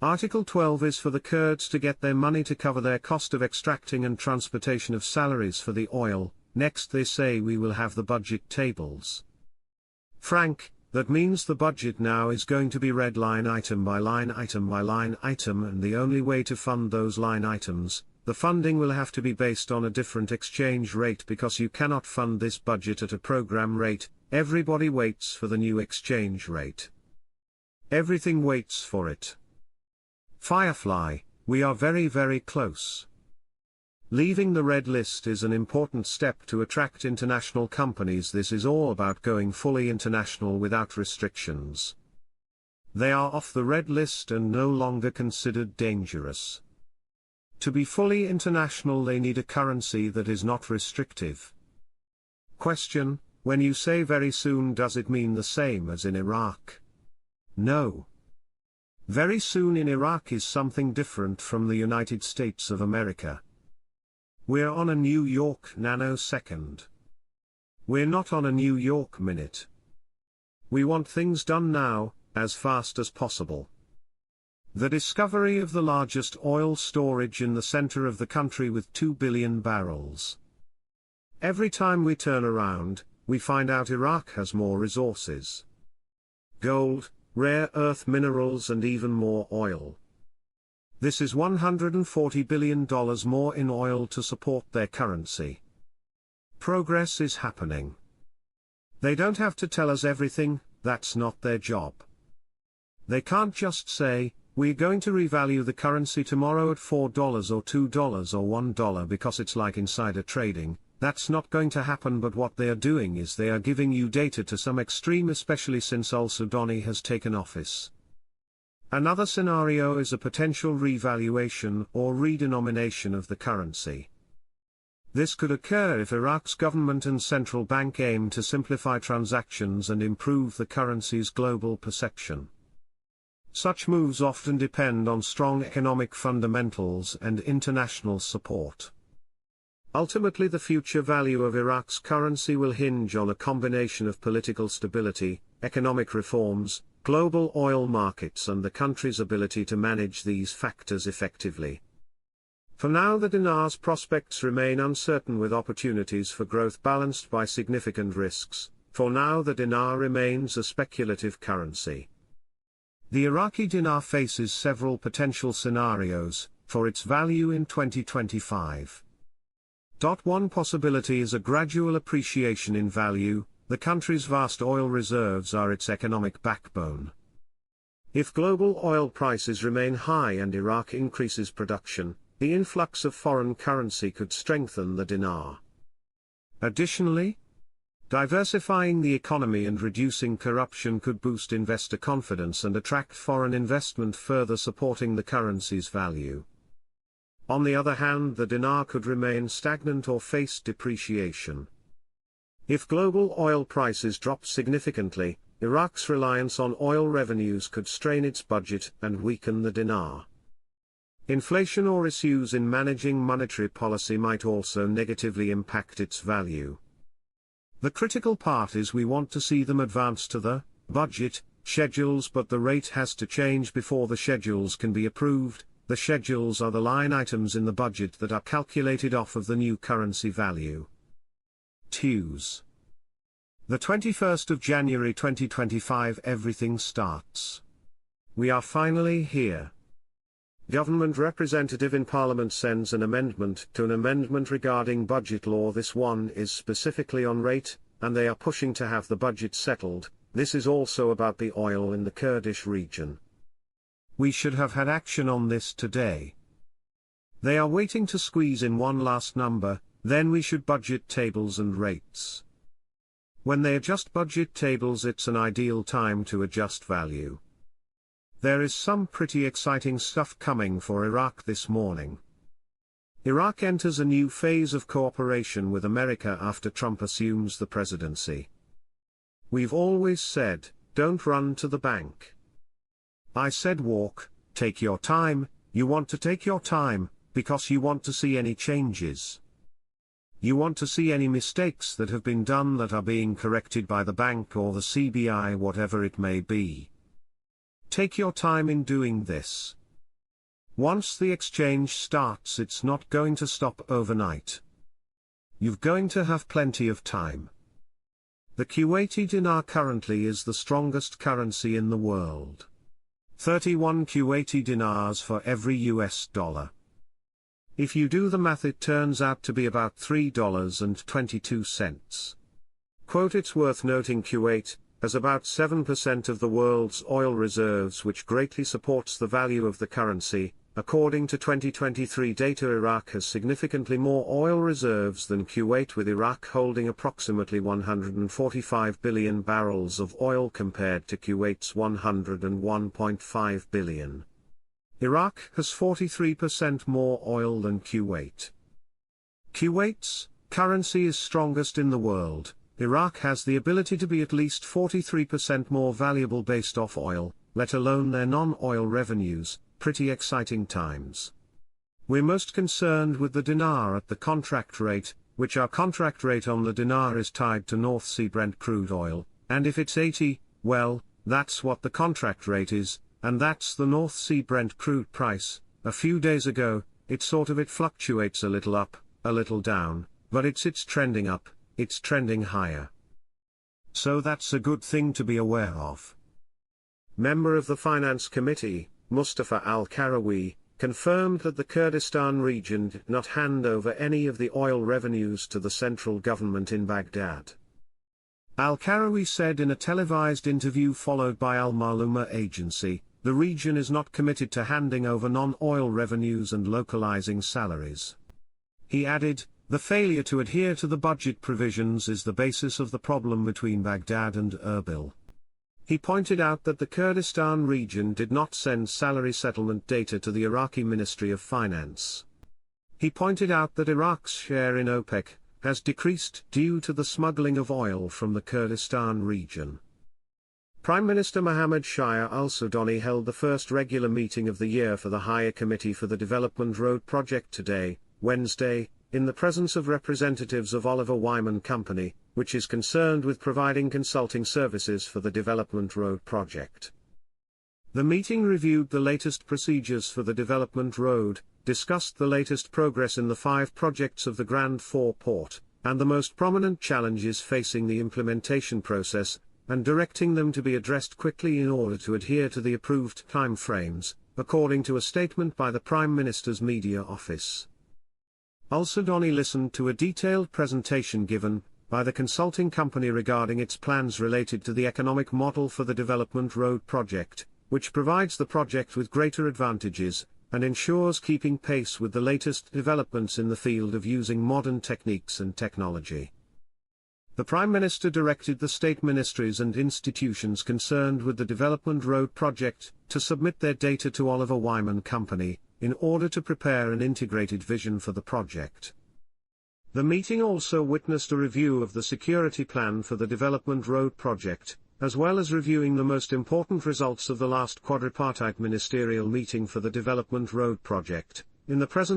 Article 12 is for the Kurds to get their money to cover their cost of extracting and transportation of salaries for the oil. Next they say we will have the budget tables. Frank, that means the budget now is going to be read line item by line item by line item, and the only way to fund those line items, the funding will have to be based on a different exchange rate, because you cannot fund this budget at a program rate. Everybody waits for the new exchange rate. Everything waits for it. Firefly, we are very close. Leaving the red list is an important step to attract international companies. This is all about going fully international without restrictions. They are off the red list and no longer considered dangerous. To be fully international, they need a currency that is not restrictive. Question: when you say very soon, does it mean the same as in Iraq? No. Very soon in Iraq is something different from the United States of America. We're on a New York nanosecond. We're not on a New York minute. We want things done now, as fast as possible. The discovery of the largest oil storage in the center of the country with 2 billion barrels. Every time we turn around, we find out Iraq has more resources. Gold, rare earth minerals, and even more oil. This is $140 billion more in oil to support their currency. Progress is happening. They don't have to tell us everything, that's not their job. They can't just say, we're going to revalue the currency tomorrow at $4 or $2 or $1 because it's like insider trading. That's not going to happen. But what they are doing is they are giving you data to some extreme, especially since al-Sudani has taken office. Another scenario is a potential revaluation or redenomination of the currency. This could occur if Iraq's government and central bank aim to simplify transactions and improve the currency's global perception. Such moves often depend on strong economic fundamentals and international support. Ultimately, the future value of Iraq's currency will hinge on a combination of political stability, economic reforms, global oil markets, and the country's ability to manage these factors effectively. For now, the dinar's prospects remain uncertain, with opportunities for growth balanced by significant risks. For now, the dinar remains a speculative currency. The Iraqi dinar faces several potential scenarios for its value in 2025. One possibility is a gradual appreciation in value. The country's vast oil reserves are its economic backbone. If global oil prices remain high and Iraq increases production, the influx of foreign currency could strengthen the dinar. Additionally, diversifying the economy and reducing corruption could boost investor confidence and attract foreign investment, further supporting the currency's value. On the other hand, the dinar could remain stagnant or face depreciation. If global oil prices drop significantly, Iraq's reliance on oil revenues could strain its budget and weaken the dinar. Inflation or issues in managing monetary policy might also negatively impact its value. The critical part is we want to see them advance to the budget schedules, but the rate has to change before the schedules can be approved. The schedules are the line items in the budget that are calculated off of the new currency value. Tues. The 21st of January 2025, everything starts. We are finally here. Government representative in Parliament sends an amendment to an amendment regarding budget law. This one is specifically on rate, and they are pushing to have the budget settled. This is also about the oil in the Kurdish region. We should have had action on this today. They are waiting to squeeze in one last number, then we should budget tables and rates. When they adjust budget tables, it's an ideal time to adjust value. There is some pretty exciting stuff coming for Iraq this morning. Iraq enters a new phase of cooperation with America after Trump assumes the presidency. We've always said, don't run to the bank. I said walk, take your time. You want to take your time, because you want to see any changes. You want to see any mistakes that have been done that are being corrected by the bank or the CBI, whatever it may be. Take your time in doing this. Once the exchange starts, it's not going to stop overnight. You're going to have plenty of time. The Kuwaiti dinar currently is the strongest currency in the world. 31 Kuwaiti dinars for every US dollar. If you do the math, it turns out to be about $3.22. Quote, it's worth noting Kuwait has about 7% of the world's oil reserves, which greatly supports the value of the currency. According to 2023 data, Iraq has significantly more oil reserves than Kuwait, with Iraq holding approximately 145 billion barrels of oil compared to Kuwait's 101.5 billion. Iraq has 43% more oil than Kuwait. Kuwait's currency is strongest in the world. Iraq has the ability to be at least 43% more valuable based off oil, let alone their non-oil revenues. Pretty exciting times. We're most concerned with the dinar at the contract rate, which our contract rate on the dinar is tied to North Sea Brent crude oil, and if it's 80, well, that's what the contract rate is, and that's the North Sea Brent crude price. A few days ago, it fluctuates a little up, a little down, but it's trending up, it's trending higher. So that's a good thing to be aware of. Member of the Finance Committee, Mustafa al-Karawi, confirmed that the Kurdistan region did not hand over any of the oil revenues to the central government in Baghdad. Al-Karawi said in a televised interview followed by Al-Maluma agency, the region is not committed to handing over non-oil revenues and localizing salaries. He added, the failure to adhere to the budget provisions is the basis of the problem between Baghdad and Erbil. He pointed out that the Kurdistan region did not send salary settlement data to the Iraqi Ministry of Finance. He pointed out that Iraq's share in OPEC has decreased due to the smuggling of oil from the Kurdistan region. Prime Minister Mohammed Shia al-Sudani held the first regular meeting of the year for the Higher Committee for the Development Road Project today, Wednesday, in the presence of representatives of Oliver Wyman Company, which is concerned with providing consulting services for the Development Road Project. The meeting reviewed the latest procedures for the Development Road, discussed the latest progress in the 5 projects of the Grand Four Port, and the most prominent challenges facing the implementation process, and directing them to be addressed quickly in order to adhere to the approved timeframes, according to a statement by the Prime Minister's media office. Al-Sudani listened to a detailed presentation given by the consulting company regarding its plans related to the economic model for the Development Road Project, which provides the project with greater advantages, and ensures keeping pace with the latest developments in the field of using modern techniques and technology. The Prime Minister directed the state ministries and institutions concerned with the Development Road Project to submit their data to Oliver Wyman Company, in order to prepare an integrated vision for the project. The meeting also witnessed a review of the security plan for the Development Road Project, as well as reviewing the most important results of the last quadripartite ministerial meeting for the Development Road Project, in the presence